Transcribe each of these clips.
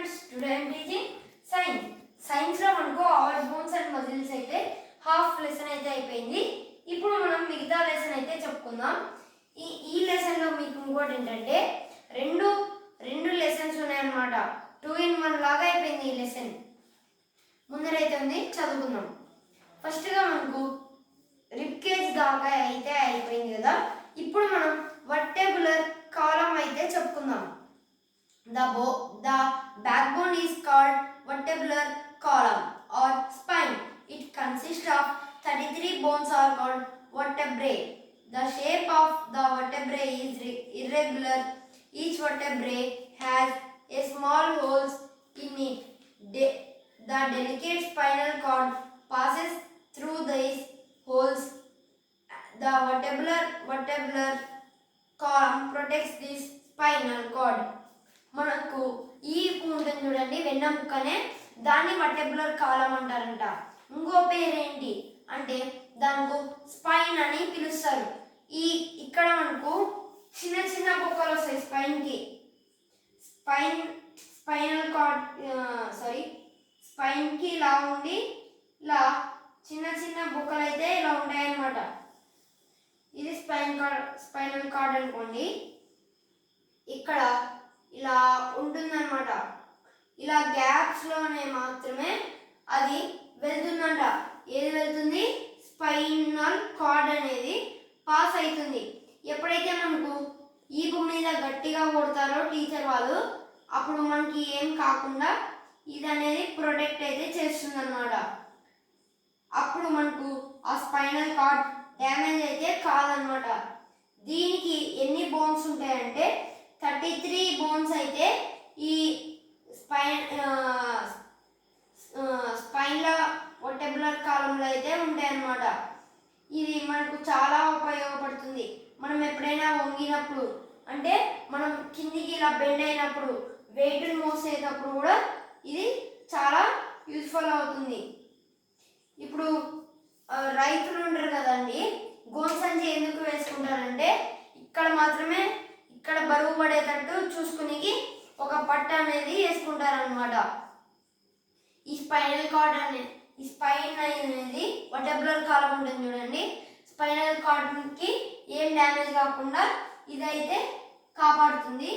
Friends, today I am teaching science లో మనకు art bones and muscles అయితే half lesson అయితే అయిపోయింది. ఇప్పుడు మనం మిగతా లెసన్ అయితే చెప్పుకుందాం. ఈ లెసన్ లో మీకు ఇంకోటి ఏంటంటే రెండు లెసన్స్ ఉన్నాయన్నమాట. 2 in 1 లాగా అయిపోయింది ఈ లెసన్. ముందరైతే ఉంది, చదువుకుందాం. ఫస్ట్ గా మనకు రిబ్కేజ్ దాకా అయితే అయిపోయింది కదా. ఇప్పుడు మనం వర్టెబులర్ కాలం అయితే చెప్పుకుందాం. The backbone is called vertebral column or spine. It consists of 33 bones are called vertebrae. The shape of the vertebrae is irregular. Each vertebrae has a small holes in it. The delicate spinal cord passes through these holes. The vertebral column protects this spinal cord. మనకు ఈ ఉంటుంది చూడండి, వెన్నెముకనే, దాన్ని వర్టెబ్యులర్ కాలం అంటారంట. ఇంకో పేరేంటి అంటే దానికి స్పైన్ అని పిలుస్తారు. ఇక్కడ మనకు చిన్న చిన్న బొక్కలు వస్తాయి స్పైన్కి. స్పైనల్ కార్డ్ స్పైన్కి ఇలా ఉండి ఇలా చిన్న చిన్న బొక్కలు అయితే ఇలా ఉంటాయన్నమాట. ఇది స్పైనల్ కార్డ్ అనుకోండి. ఇక్కడ ఇలా ఉంటుందన్నమాట. ఇలా గ్యాప్స్ లోనే మాత్రమే అది వెళ్తుందంట. ఏది వెళ్తుంది? స్పైనల్ కార్డ్ అనేది పాస్ అవుతుంది. ఎప్పుడైతే మనకు ఈపు మీద గట్టిగా కొడతారో టీచర్ వాళ్ళు, అప్పుడు మనకి ఏం కాకుండా ఇది అనేది ప్రొటెక్ట్ అయితే చేస్తుంది అన్నమాట. అప్పుడు మనకు ఆ స్పైనల్ కార్డ్ డ్యామేజ్ అయితే కాదనమాట. దీనికి ఎన్ని బోన్స్ ఉంటాయంటే 33 బోన్స్ అయితే ఈ స్పైన్ల వర్టెబ్యులర్ కాలంలో అయితే ఉంటాయన్నమాట. ఇది మనకు చాలా ఉపయోగపడుతుంది. మనం ఎప్పుడైనా వంగినప్పుడు, అంటే మనం కిందికి ఇలా బెండ్ అయినప్పుడు, వెయిట్ని మోసేటప్పుడు కూడా ఇది చాలా యూస్ఫుల్ అవుతుంది. ఇప్పుడు రైతులు ఉంటారు కదండి, గోను సంచి ఎందుకు వేసుకుంటారంటే ఇక్కడ మాత్రమే, ఇక్కడ బరువు పడేటట్టు చూసుకునికి ఒక పట్ట అనేది వేసుకుంటారనమాట. ఈ స్పైనల్ కార్డ్ ఈ స్పైన్ అనేది వర్టెబ్యులర్ కాలం ఉంటుంది చూడండి. స్పైనల్ కార్డ్కి ఏం డ్యామేజ్ కాకుండా ఇదైతే కాపాడుతుంది.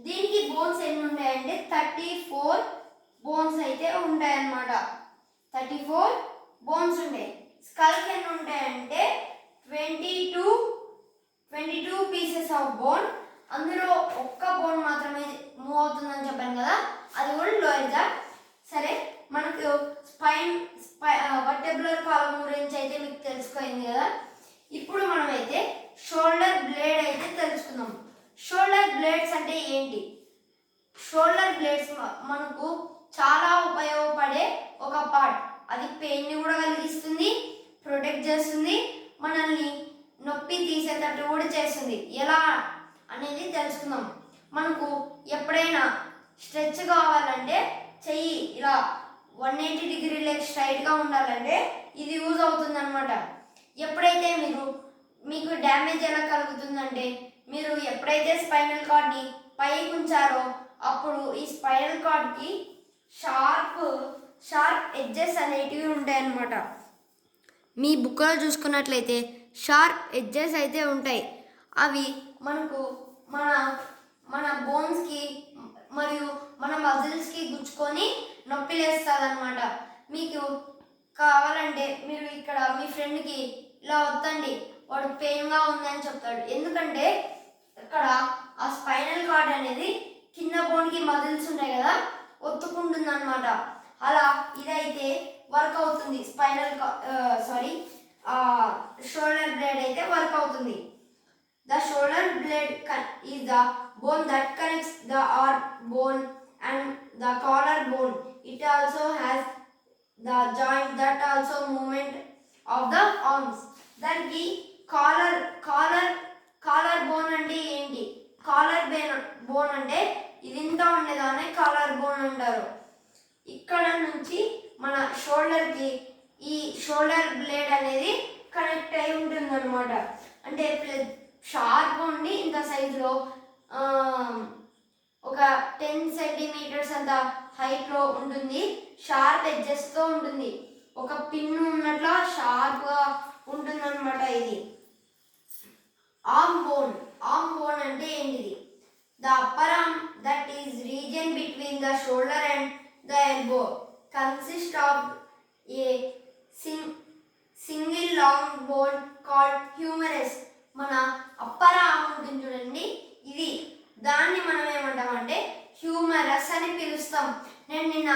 దీనికి బోన్స్ ఎన్ని ఉంటాయంటే 34 బోన్స్ అయితే ఉంటాయన్నమాట. 34 బోన్స్ ఉంటాయి. స్కల్కి ఎన్ని ఉంటాయంటే 22 పీసెస్ ఆఫ్ బోన్. అందులో ఒక్క బోన్ మాత్రమే మూవ్ అవుతుందని చెప్పాను కదా, అది కూడా లోయర్ జాబ్. సరే, మనకు వర్టెబ్యులర్ కాలం గురించి అయితే మీకు తెలుసుకుంది కదా. ఇప్పుడు మనమైతే షోల్డర్ బ్లేడ్ అయితే తెలుసుకుందాం. షోల్డర్ బ్లేడ్స్ అంటే ఏంటి? షోల్డర్ బ్లేడ్స్ మనకు చాలా ఉపయోగపడే ఒక పార్ట్. అది పెయిన్ని కూడా కలిగిస్తుంది, ప్రొటెక్ట్ చేస్తుంది, మనల్ని నొప్పి తీసేటట్టు కూడా చేస్తుంది. ఎలా అనేది తెలుసుకుందాం. మనకు ఎప్పుడైనా స్ట్రెచ్ కావాలంటే చెయ్యి ఇలా 180 డిగ్రీలకు స్ట్రైట్గా ఉండాలంటే ఇది యూజ్ అవుతుంది అనమాట. ఎప్పుడైతే మీకు డ్యామేజ్ ఎలా కలుగుతుందంటే, మీరు ఎప్పుడైతే స్పైనల్ కార్డ్ని పైకి ఉంచారో అప్పుడు ఈ స్పైనల్ కార్డ్కి షార్ప్ ఎడ్జెస్ అనేటివి ఉంటాయి అన్నమాట. మీ బుక్లో చూసుకున్నట్లయితే షార్ప్ ఎడ్జెస్ అయితే ఉంటాయి. అవి మనకు మన బోన్స్కి మరియు మన మజిల్స్కి గుచ్చుకొని నొప్పి లేస్తుంది అనమాట. మీకు కావాలంటే మీరు ఇక్కడ మీ ఫ్రెండ్కి ఇలా వద్దండి, వాడు పెయిన్గా ఉందని చెప్తాడు. ఎందుకంటే ఇక్కడ ఆ స్పైనల్ కార్డ్ అనేది కింద బోన్కి మజిల్స్ ఉంటాయి కదా, ఒత్తుకుంటుంది అనమాట. అలా ఇదైతే వర్క్ అవుతుంది. షోల్డర్ బ్లేడ్ అయితే వర్క్ అవుతుంది. The shoulder blade is the bone that connects the arm bone and the collar bone. It also has the joint that also movement of the arms. దానికి collar bone అంటే ఏంటి? Collar bone అంటే ఇదింతా ఉండేదాన్ని collar bone అంటారు. ఇక్కడ నుంచి మన షోల్డర్కి ఈ షోల్డర్ బ్లేడ్ అనేది కనెక్ట్ అయి ఉంటుంది అనమాట. అంటే షార్ప్ ఉండి ఇంత సైజులో ఒక 10 సెంటీమీటర్స్ అంత హైట్లో ఉంటుంది. షార్ప్ ఎడ్జెస్తో ఉంటుంది. ఒక పిన్ను ఉన్నట్లు షార్ప్గా ఉంటుంది అనమాట. ఇది ఆర్మ్ బోన్ అంటే ఏంటిది? The upper arm that is region between the shoulder and the elbow consist of a single long bone called humorous. మన అప్పర్ ఆర్మ్ ఉంటుంది చూడండి, ఇది దాన్ని మనం ఏమంటామంటే హ్యూమరస్ అని పిలుస్తాం. నేను నిన్న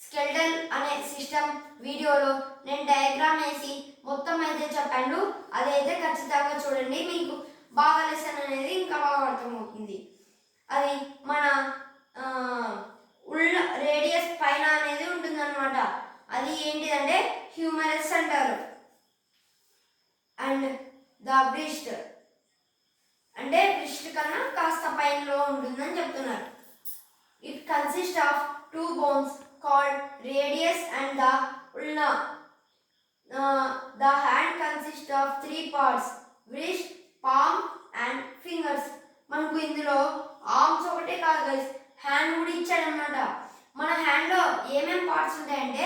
స్కెల్టన్ అనే సిస్టమ్ వీడియోలో నేను డయాగ్రామ్ వేసి మొత్తం అయితే చెప్పాను. అదైతే ఖచ్చితంగా చూడండి, మీకు బాగా లెసన్ అనేది ఇంకా బాగా అర్థమవుతుంది. అది మన ఉళ్ళ రేడియస్ పైన అనేది ఉంటుందన్నమాట. అది ఏంటిదంటే హ్యూమరస్ అంటారు. అండ్ ద బ్రిస్ట్ అంటే బ్రిస్ట్ కన్నా కాస్త పైనలో ఉంటుందని చెప్తున్నారు. It consist of 2 bones called radius and the ulna. The hand consists of 3 parts: wrist, palm and fingers. మనకు ఇందులో ఆర్మ్స్ ఒకటే కాదు గైస్, హ్యాండ్ కూడా ఇచ్చాడనమాట. మన హ్యాండ్లో ఏమేమి పార్ట్స్ ఉంటాయంటే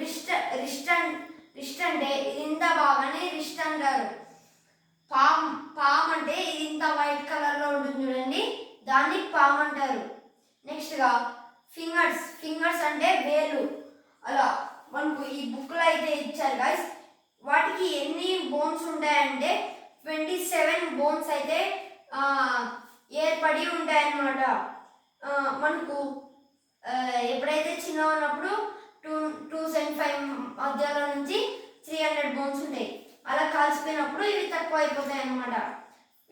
రిస్ట్ అంటే ఇది ఇంత భాగాన్ని రిస్ట్ అంటారు. పామ్ అంటే ఇది ఇంత వైట్ కలర్లో ఉంటుంది చూడండి, దాన్ని పామ్ అంటారు. నెక్స్ట్గా ఫింగర్స్ అంటే వేలు. అలా మనకు ఈ బుక్లో అయితే ఇచ్చారు గైస్. వాటికి ఎన్ని బోన్స్ ఉంటాయంటే 27 బోన్స్ అయితే ఏర్పడి ఉంటాయన్నమాట. మనకు ఎప్పుడైతే చిన్న ఉన్నప్పుడు 275 మధ్యలో నుంచి 300 బోన్స్ ఉంటాయి. అలా కలిసిపోయినప్పుడు ఇవి తక్కువ అయిపోతాయి అన్నమాట.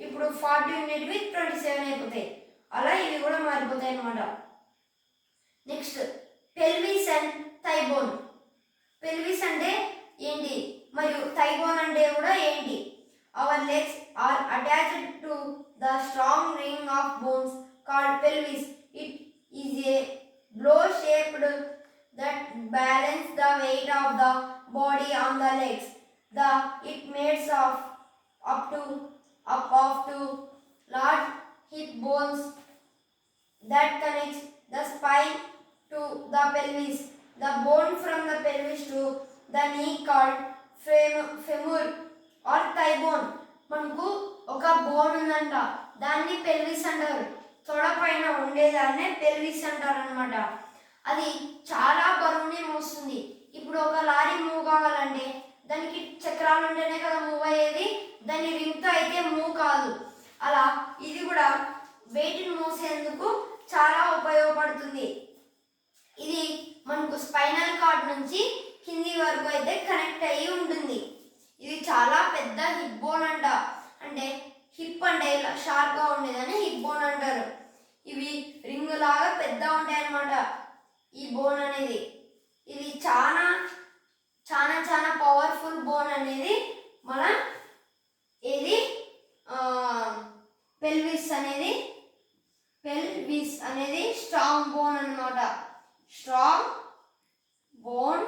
ఇప్పుడు 40 ఉండేటివి 27 అయిపోతాయి. అలా ఇవి కూడా మారిపోతాయి అన్నమాట. Next pelvis and thighbone. Pelvis అంటే ఏంటి మరియు థైబోన్ అంటే కూడా ఏంటి? Our legs are attached to the strong ring of bones called pelvis. It is a bowl shaped that balance the weight of the body on the legs. It made up of 2 large hip bones that connects the spine to the pelvis. The bone from the pelvis to the knee called femur or thigh bone. మనకు ఒక bone ఉందంట, దాన్ని pelvis అంటారు. తొడ పైన ఉండేదాన్నే pelvis అంటారు అనమాట. అది చాలా బరువుని మోస్తుంది. ఇప్పుడు ఒక లారీ మూవ్ కావాలంటే దానికి చక్రాలు ఉంటేనే కదా మూవ్ అయ్యేది, దాని రింగ్తో అయితే మూవ్ కాదు. అలా ఇది కూడా వెయిట్ని మోసేందుకు చాలా ఉపయోగపడుతుంది. ఇది మనకు స్పైనల్ కార్డ్ నుంచి కింది వరకు అయితే కనెక్ట్ అయ్యి ఉంటుంది. ఇది చాలా పెద్ద హిప్ బోన్ అంట. అంటే హిప్ అంటే ఇలా షార్ప్గా ఉండేదని హిప్ బోన్ అంటారు. ఇవి రింగ్ లాగా పెద్ద ఉంటాయి అన్నమాట ఈ బోన్ అనేది. ఇది చాలా చాలా చాలా పవర్ఫుల్ బోన్ అనేది మన ఏది పెల్విస్ అనేది స్ట్రాంగ్ బోన్ అన్నమాట. Strong bone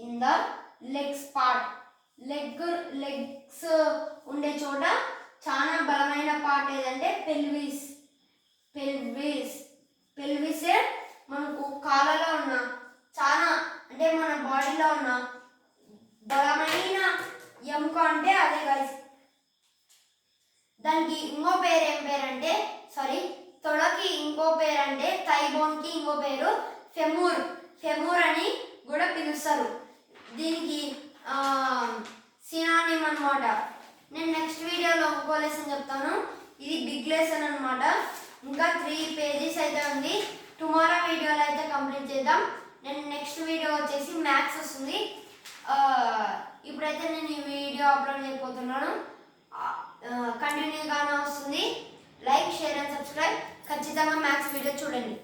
in the legs part. Legs ఉండే చోట చాలా బలమైన పార్ట్ ఏదంటే పెల్విసే మనకు కాళ్ళలో ఉన్న చాలా అంటే మన బాడీలో ఉన్న బలమైన ఎముక అంటే అదే గైస్. దానికి ఇంకో పేరు ఏం పేరంటే తొడకి ఇంకో పేరు అంటే థై బోన్కి ఇంకో పేరు ఫెమూర్ అని కూడా పిలుస్తారు. దీనికి సినానిమ్ అన్నమాట. నేను నెక్స్ట్ వీడియోలో ఇంకో లెసన్ చెప్తాను. ఇది బిగ్ లెసన్ అన్నమాట. ఇంకా 3 పేజెస్ అయితే ఉంది. టుమారో వీడియోలో అయితే కంప్లీట్ చేద్దాం. నేను నెక్స్ట్ వీడియో వచ్చేసి మ్యాథ్స్ వస్తుంది. ఇప్పుడైతే నేను ఈ వీడియో అప్లోడ్ చేయబోతున్నాను. కంటిన్యూగానే వస్తుంది. Like, share and subscribe. ఖచ్చితంగా మ్యాథ్స్ వీడియో చూడండి.